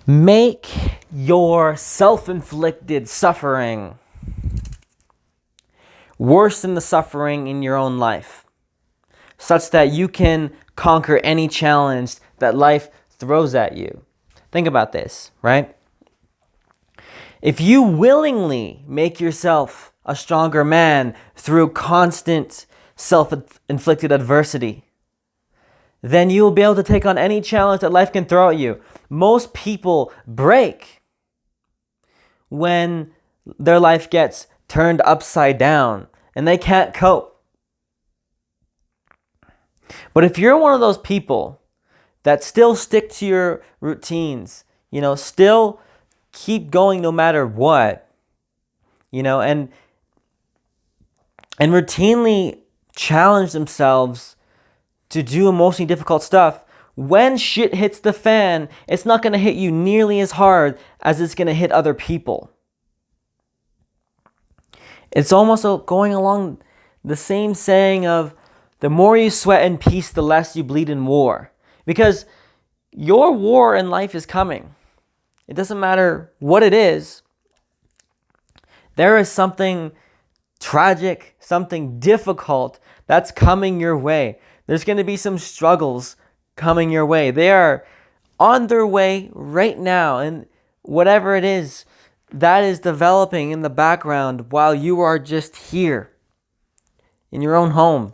Make your self-inflicted suffering worse than the suffering in your own life, such that you can conquer any challenge that life throws at you. Think about this, right? If you willingly make yourself a stronger man through constant self-inflicted adversity, then you will be able to take on any challenge that life can throw at you. Most people break when their life gets turned upside down and they can't cope. But if you're one of those people that still stick to your routines, still keep going no matter what, and routinely challenge themselves to do emotionally difficult stuff, when shit hits the fan, it's not going to hit you nearly as hard as it's going to hit other people. It's almost going along the same saying of, the more you sweat in peace, the less you bleed in war. Because your war in life is coming. It doesn't matter what it is. There is something tragic, something difficult that's coming your way. There's going to be some struggles coming your way. They are on their way right now. And whatever it is, that is developing in the background while you are just here in your own home.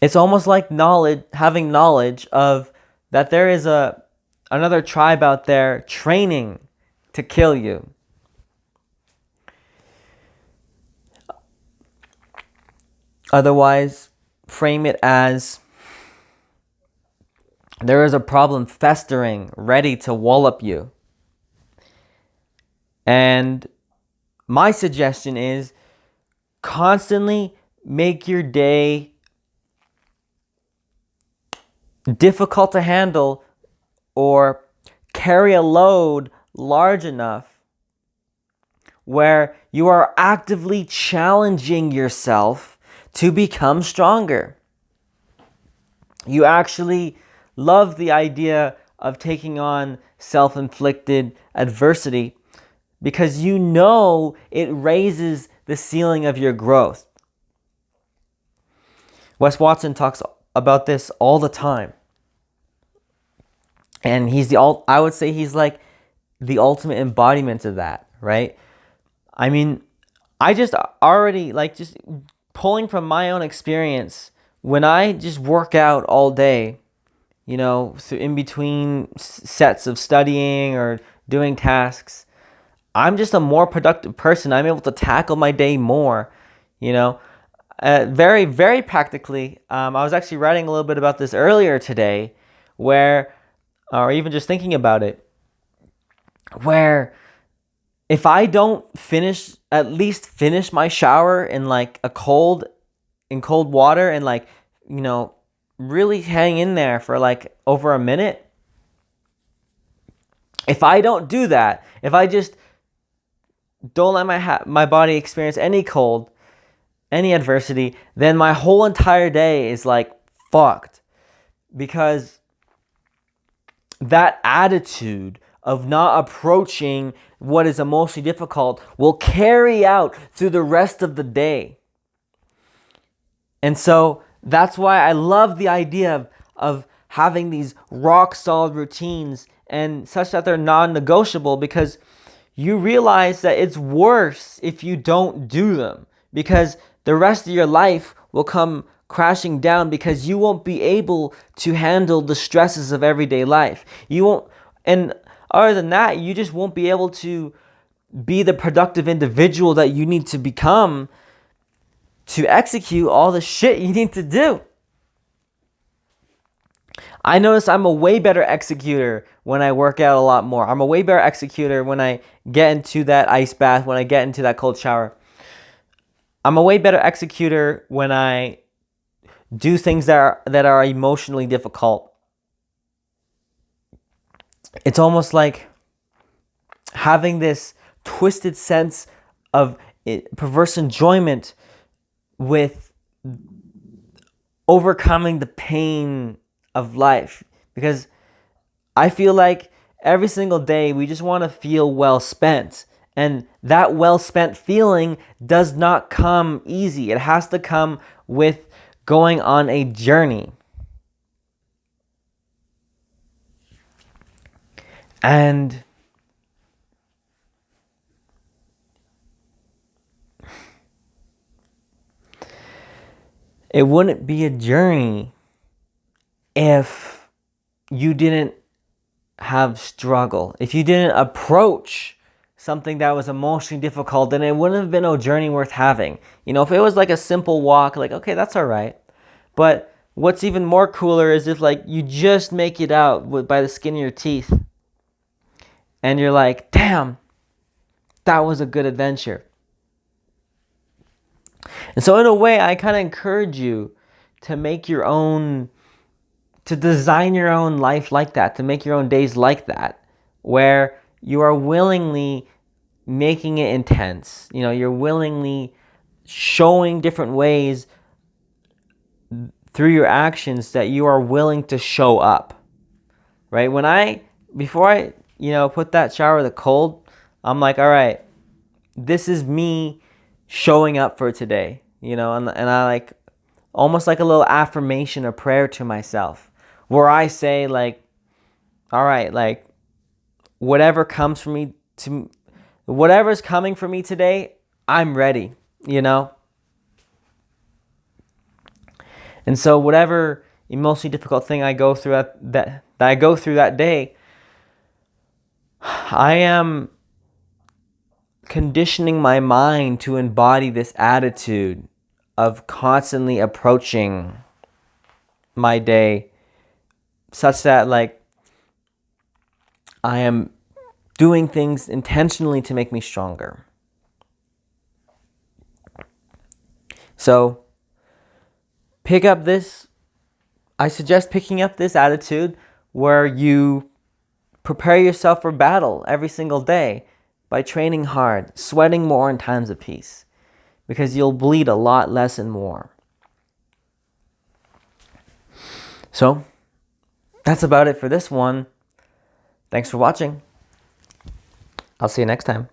It's almost like having knowledge of that there is another tribe out there training to kill you. Otherwise, frame it as there is a problem festering, ready to wallop you. And my suggestion is constantly make your day difficult to handle or carry a load large enough where you are actively challenging yourself to become stronger. You actually love the idea of taking on self-inflicted adversity because you know it raises the ceiling of your growth. Wes Watson talks about this all the time. And I would say he's like the ultimate embodiment of that, right? I mean, I just already just pulling from my own experience, when I just work out all day, in between sets of studying or doing tasks, I'm just a more productive person. I'm able to tackle my day more, very, very practically. I was actually writing a little bit about this earlier today, or even just thinking about it, where if I don't at least finish my shower in cold water and really hang in there for over a minute. If I don't do that, if I just don't let my body experience any cold, any adversity, then my whole entire day is fucked. Because that attitude of not approaching what is emotionally difficult will carry out through the rest of the day. And so that's why I love the idea of having these rock solid routines and such that they're non-negotiable, because you realize that it's worse if you don't do them, because the rest of your life will come crashing down because you won't be able to handle the stresses of everyday life. You won't, and other than that, you just won't be able to be the productive individual that you need to become to execute all the shit you need to do. I notice I'm a way better executor when I work out a lot more. I'm a way better executor when I get into that ice bath, when I get into that cold shower. I'm a way better executor when I do things that are emotionally difficult. It's almost like having this twisted sense of perverse enjoyment with overcoming the pain of life, because I feel like every single day we just want to feel well spent. And that well spent feeling does not come easy. It has to come with going on a journey. And it wouldn't be a journey if you didn't have struggle. If you didn't approach something that was emotionally difficult, then it wouldn't have been a journey worth having. You know, if it was like a simple walk, like, okay, that's all right. But what's even more cooler is if like you just make it out by the skin of your teeth and you're like, damn, that was a good adventure. And so in a way, I kind of encourage you to make your own, to design your own life like that, to make your own days like that, where you are willingly making it intense. You know, you're willingly showing different ways through your actions that you are willing to show up, right? Before I, put that shower with the cold, I'm like, all right, this is me showing up for today, and I like, almost like a little affirmation or prayer to myself, where I say like, all right, like whatever's coming for me today, I'm ready, And so whatever emotionally difficult thing I go through that I go through that day, I am conditioning my mind to embody this attitude of constantly approaching my day such that like I am doing things intentionally to make me stronger. So I suggest picking up this attitude where you prepare yourself for battle every single day by training hard, sweating more in times of peace, because you'll bleed a lot less and more. So that's about it for this one. Thanks for watching. I'll see you next time.